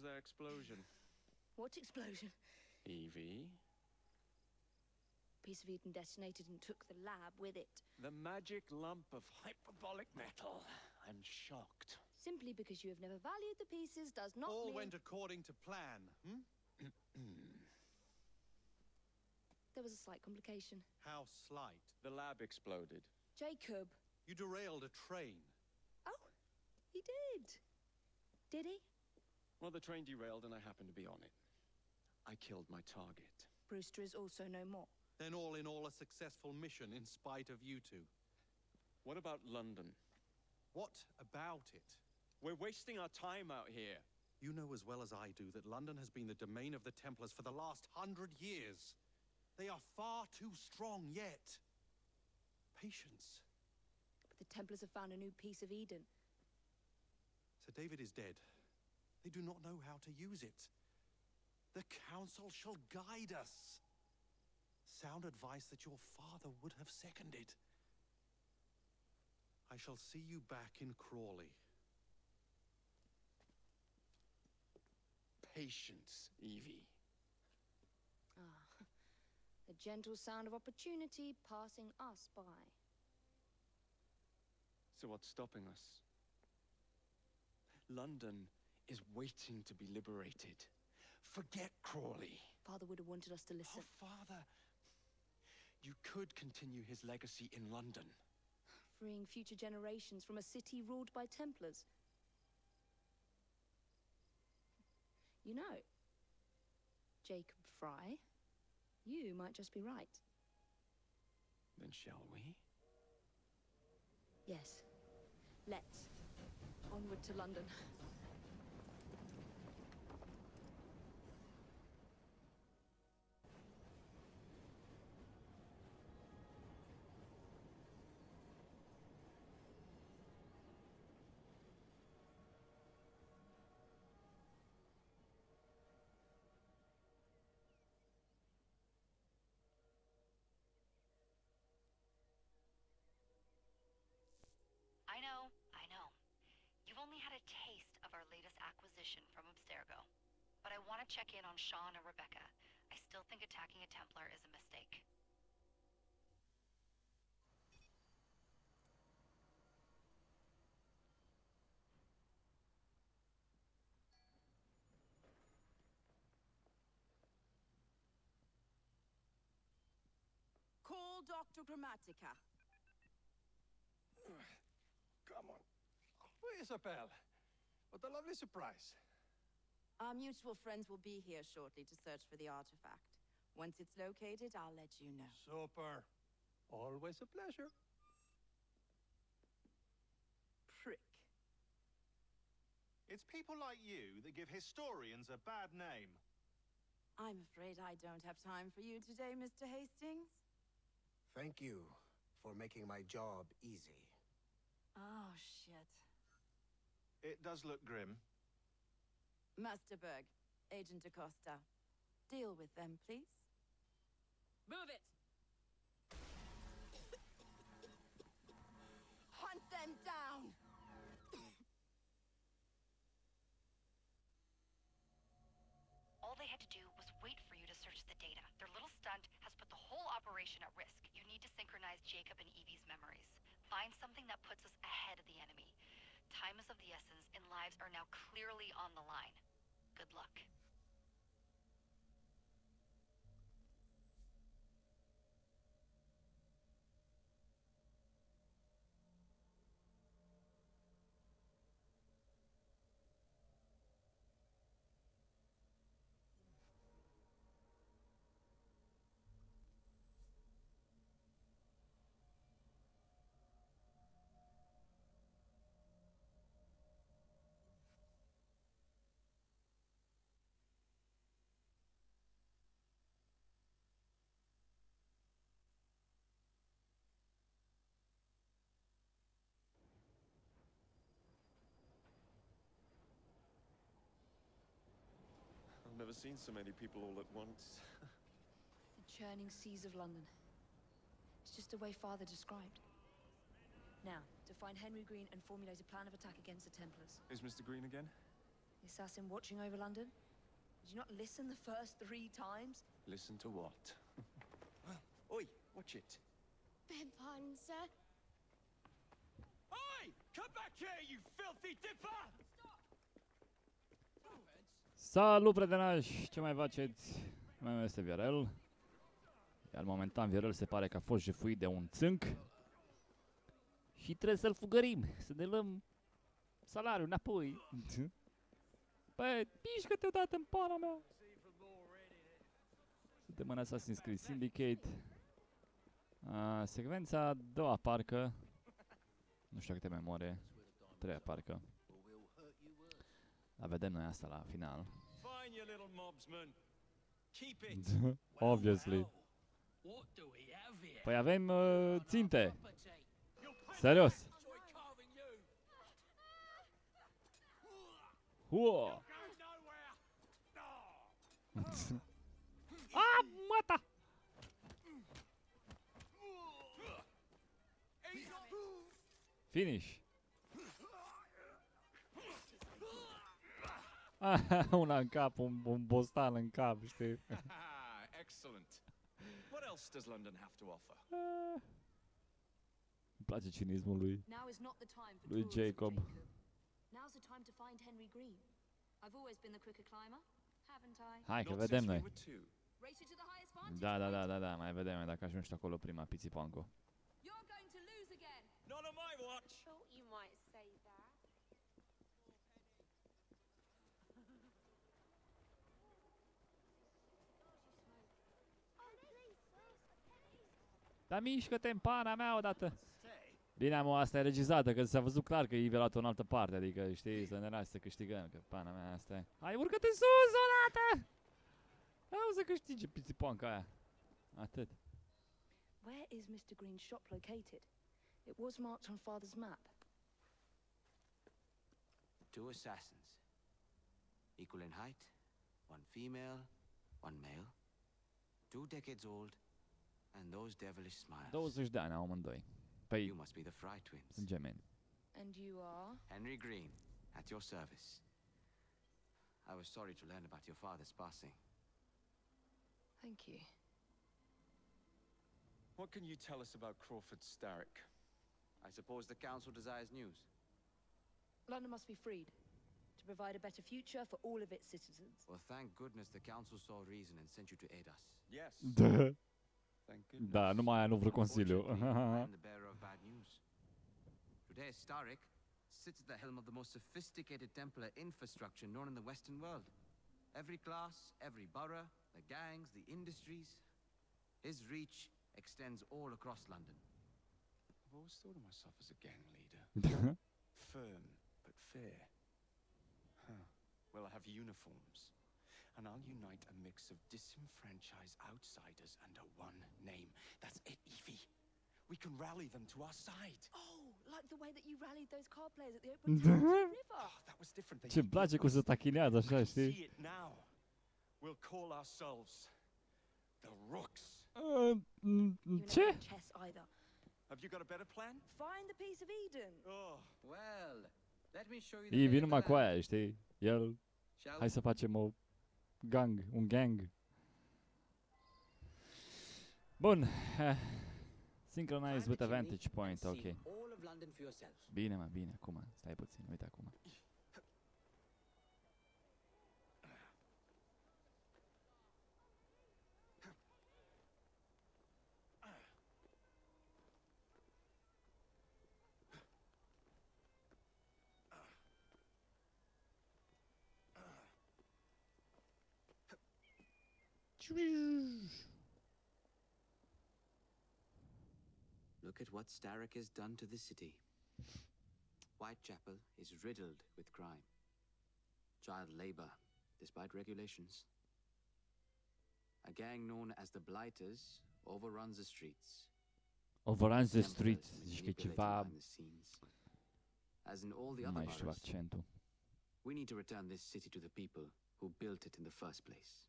was that explosion? What explosion? Evie? Piece of Eden detonated and took the lab with it. The magic lump of hyperbolic metal. I'm shocked. Simply because you have never valued the pieces does not All mean... went according to plan, There was a slight complication. How slight? The lab exploded. Jacob. You derailed a train. Oh, he did. Did he? Well, the train derailed and I happened to be on it. I killed my target. Brewster is also no more. Then all in all a successful mission in spite of you two. What about London? What about it? We're wasting our time out here. You know as well as I do that London has been the domain of the Templars for the last 100 years. They are far too strong yet. Patience. But the Templars have found a new piece of Eden. Sir David is dead. They do not know how to use it. The Council shall guide us. Sound advice that your father would have seconded. I shall see you back in Crawley. Patience, Evie. Ah, the gentle sound of opportunity passing us by. So what's stopping us? London is waiting to be liberated. Forget Crawley. Father would have wanted us to listen. Oh, Father. You could continue his legacy in London. Freeing future generations from a city ruled by Templars. You know, Jacob Frye, you might just be right. Then shall we? Yes. Let's. Onward to London. I know. You've only had a taste of our latest acquisition from Abstergo. But I want to check in on Sean and Rebecca. I still think attacking a Templar is a mistake. Call Dr. Grammatica. Come on. Oh, Isabel. What a lovely surprise. Our mutual friends will be here shortly to search for the artifact. Once it's located, I'll let you know. Super. Always a pleasure. Prick. It's people like you that give historians a bad name. I'm afraid I don't have time for you today, Mr. Hastings. Thank you for making my job easy. Oh, shit. It does look grim. Master Berg, Agent Acosta. Deal with them, please. Move it! Hunt them down! All they had to do was wait for you to search the data. Their little stunt has put the whole operation at risk. You need to synchronize Jacob and Evie's memories. Find something that puts us ahead of the enemy. Time is of the essence, and lives are now clearly on the line. Good luck. I've never seen so many people all at once. The churning seas of London. It's just the way Father described. Now, to find Henry Green and formulate a plan of attack against the Templars. Is Mr. Green again? The assassin watching over London? Did you not listen the first 3 times? Listen to what? Oi, watch it. Beg pardon, sir. Oi! Come back here, you filthy dipper! Salut, prietenoși! Ce mai faceți? Mai meu este Viorel. Iar momentan Viorel se pare că a fost jefuit de un țânc. Și trebuie să-l fugărim, să ne luăm salariul înapoi. Băi, mișcă-te odată în pana mea! Suntem în Assassin's Creed Syndicate. Secvența a doua, parcă. Nu știu câte memorie. 3 parcă. Dar vedem noi asta la final. Obviously. Păi avem ținte. Serios. Uo. Ah, mata! Finish. Una în cap, un bostan în cap, știi? Excellent. What else does London have to offer? Îmi place cinismul lui Now is not the time for lui tourism, Jacob. Now's the time to find Henry Green. I've always been the quicker climber, haven't I? Hai că Not vedem since we noi. were two. Race you to the highest vantage Da, mai vedem dacă ajungi acolo prima pițipanco. You're going to lose again. Not on my watch. Thought you might say that. Dar mișcă-te în pana mea odată. Bine, amă, asta e regizată, că s-a văzut clar că Ivy a luat-o în altă parte, adică, știi, să ne lași să câștigăm, că pana mea asta e. Hai, urcă-te sus odată! Vreau să câștige pițipanca aia. Atât. Where is Mr. Green's shop located? It was marked on Father's map. 2 assassins. Equal in height, 1 female, 1 male. 2 decades old, and those devilish smiles. 20 de ani au amândoi. Păi, You must be the Frye twins. sunt gemeni. And you are? Henry Green, at your service. I was sorry to learn about your father's passing. Thank you. What can you tell us about Crawford Starrick? I suppose the council desires news. London must be freed to provide a better future for all of its citizens. Well, thank goodness the council saw reason and sent you to aid us. Yes. Da. Thank goodness. Da, numai aia nu vreau consiliu. Unfortunately, I am the bearer of bad news. Today, Starrick sits at the helm of the most sophisticated Templar infrastructure known in the Western world. Every class, every borough, the gangs, the industries. His reach extends all across London. I've always thought of myself as a gang leader. Firm, but fair. Huh. Well, I have uniforms. And I'll unite a mix of disenfranchised outsiders under one name. That's it, Evie. We can rally them to our side. Oh, like the way that you rallied those card players at the open river. Oh, that was different. They Ce-mi place cum se tachinează I așa, can știi? see it now. We'll call ourselves the Rooks. You're not Ce? good at chess either. Have you got a better plan? Find the piece of Eden. Oh, Well, let me show you the Ivy lay of numai the cu land. aia, știi? El, Shall hai să facem un gang. Bun. Synchronize with a vantage point, ok. All of London for yourself. Bine, mă, bine, acum, stai puțin, uite acum. Look at what Starrick has done to the city. Whitechapel is riddled with crime. Child labor, despite regulations. A gang known as the Blighters overruns the streets. Overruns the Templars streets, zici că e manipulating ceva, behind the scenes. As in all the nu other mai știu boroughs, accentul. we need to return this city to the people who built it in the first place.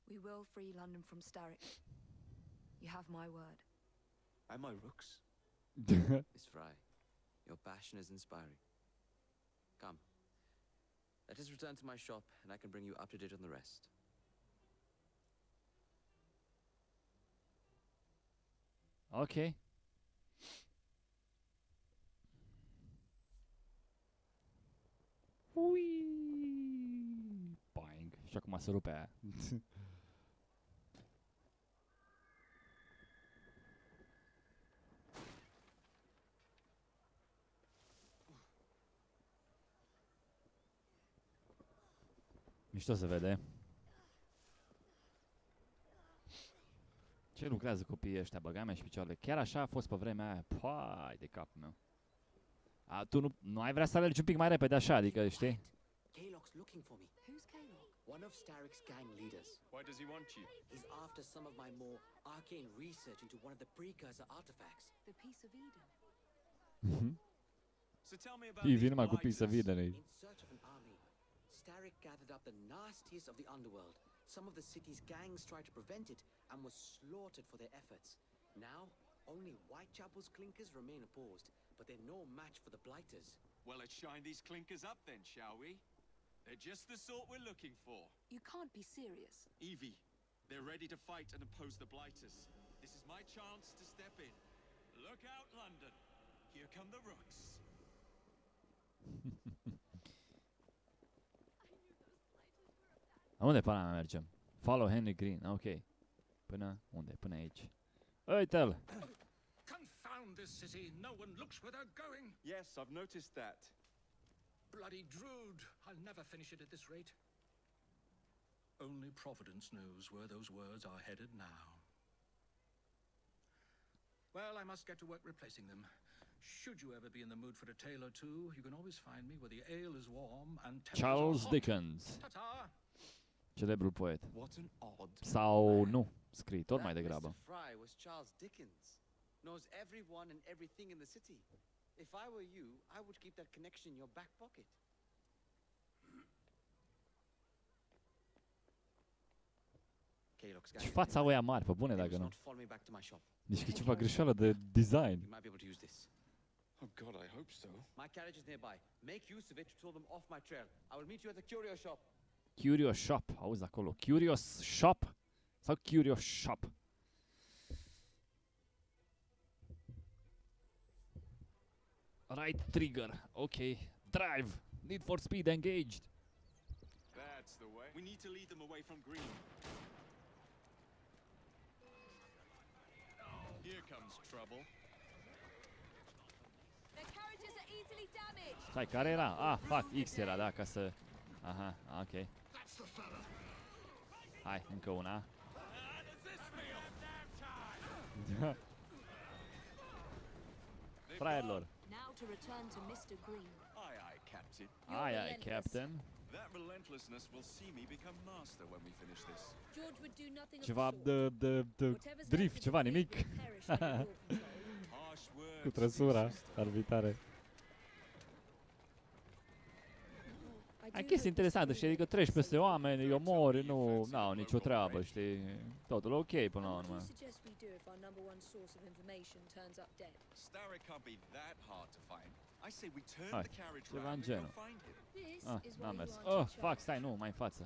We will free London from Starrick. You have my word. am I Rooks? Miss Frye, your passion is inspiring. Come, Let us return to my shop, and I can bring you up to date on the rest. Ok. Ui! Boing. Și acum se rupe aia. Mișto se vede. Ce lucrează copiii ăștia, băga mea și picioarele. Chiar așa a fost pe vremea aia. Păi, de capul meu. A, tu nu ai vrea să alergi un pic mai repede așa, adică, știi? Kalok's looking for me. Who's Kalok? One of Starrick's gang leaders. Why does he want you? He's after some of my more arcane research into one of the precursor artifacts. The Piece of Eden. So tell me about Ii these vin numai cu pizza blighters. videre. In search of an army, Starrick gathered up the nastiest of the underworld. Some of the city's gangs tried to prevent it and was slaughtered for their efforts. Now, only Whitechapel's clinkers remain opposed, but they're no match for the blighters. Well, let's shine these clinkers up then, shall we? They're just the sort we're looking for. You can't be serious. Evie, they're ready to fight and oppose the blighters. This is my chance to step in. Look out, London. Here come the rooks. Unde pana mea mergem? Follow Henry Green, ok. Până unde? Până aici. Uite-l! Confound this city. No one looks where they're going. Yes, I've noticed that. Bloody Drood. I'll never finish it at this rate. Only Providence knows where those words are headed now. Well, I must get to work replacing them. Should you ever be in the mood for a tale or two, you can always find me where the ale is warm and tempers Charles are hot. Dickens. Ta-ta! Celebrul poet. What an odd... Sau nu, scriitor mai That degrabă. Mr. Frye was Charles Dickens. Knows everyone and everything in the city. If I were you, I would keep that connection in your back pocket. Kalok's gang. Și fața oia mari, pe bune They dacă must nu. not follow me back to my shop. Deci că e ceva greșeală de design. You might be able to use this. Oh, God, I hope so. My carriage is nearby. Make use of it to throw them off my trail. I will meet you at the curio shop. Curious Shop, auzi acolo. Curious Shop? Sau Curious Shop? Right trigger, ok. Drive, Need for Speed engaged. That's the way. We need to lead them away from green. Here comes trouble. Their carriages are easily damaged. Stai, care era? Ah, fuck, X era, da, ca să... Aha, ok. Hai, încă una. Fraierilor. Now to return to Mr. Green. Aye, aye, Captain. Aye, aye, Captain. That relentlessness will see me become master when we finish this. George would do nothing of Ceva the sort. de Whatever's drift, left of ceva, the fleet nimic. will perish under your control. Harsh words. Cu trăsura, sister. arbitrare. I do Ai chestii hope interesante, this știi, adică treci peste oameni, îi omori, nu au nicio treabă, știi, totul ok până la What do you urmă. suggest we do if our number one source of information turns up dead? Starrick can't be that hard to find. I say we turn Hai, the carriage ceva round în and go genul. find him. This Ah, is n-a why mers. you aren't Oh, in fuck, charge. stai, nu, mai în față.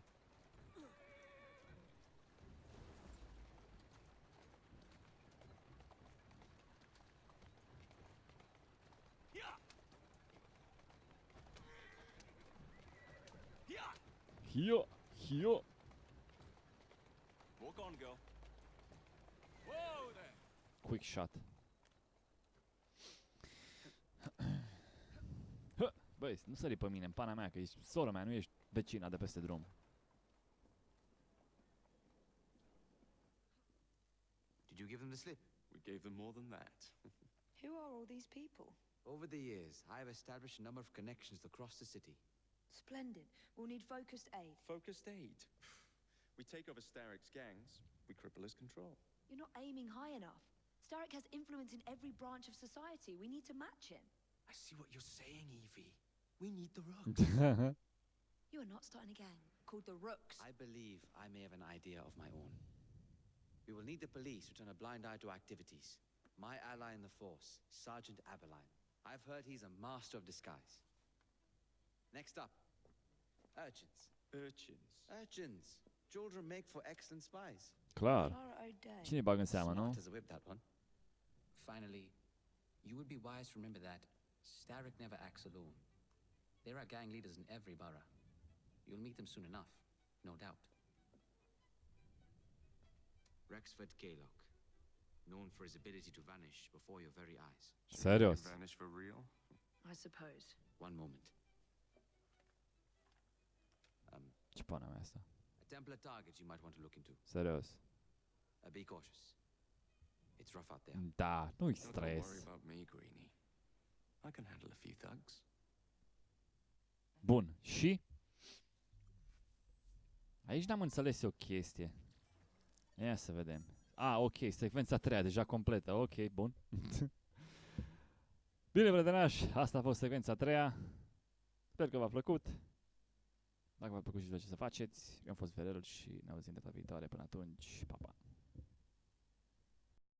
Hio, hio. Walk on, girl. Whoa there. Quick shot. Hă, băi, nu sări pe mine, în pana mea, că ești sora mea, nu ești vecina de peste drum. Did you give them the slip? We gave them more than that. Who are all these people? Over the years, I have established a number of connections across the city. Splendid. We'll need focused aid. Focused aid. We take over Starrick's gangs, we cripple his control. You're not aiming high enough. Starrick has influence in every branch of society. We need to match him. I see what you're saying, Evie. We need the rook. You are not starting a gang called the Rooks. I believe I may have an idea of my own. We will need the police to turn a blind eye to activities. My ally in the force, Sergeant Aberline. I've heard he's a master of disguise. Next up, Urchins. Urchins. Urchins. Children make for excellent spies. Clar. Clara O'Day. Cine bagă în seamă, nu? Smart as a whip, that one. Finally, you would be wise to remember that Starrick never acts alone. There are gang leaders in every borough. You'll meet them soon enough, no doubt. Rexford Kaylock. Known for his ability to vanish before your very eyes. Serios. Vanish for real? I suppose. One moment. Ce pana mea asta? A Templar target you might want to look into. Serios. Be cautious. It's rough out there. Da, nu-i Oh, don't worry stres. about me, Greenie. I can handle a few thugs. Bun, și? Aici n-am înțeles eu o chestie. Ia să vedem. Ok, secvența 3 deja completă. Ok, bun. Bine, prietenași, asta a fost secvența 3. Sper că v-a plăcut. Dacă v-a plăcut și ce să faceți, eu am fost Verel și ne auzim data viitoare. Până atunci, pa, pa.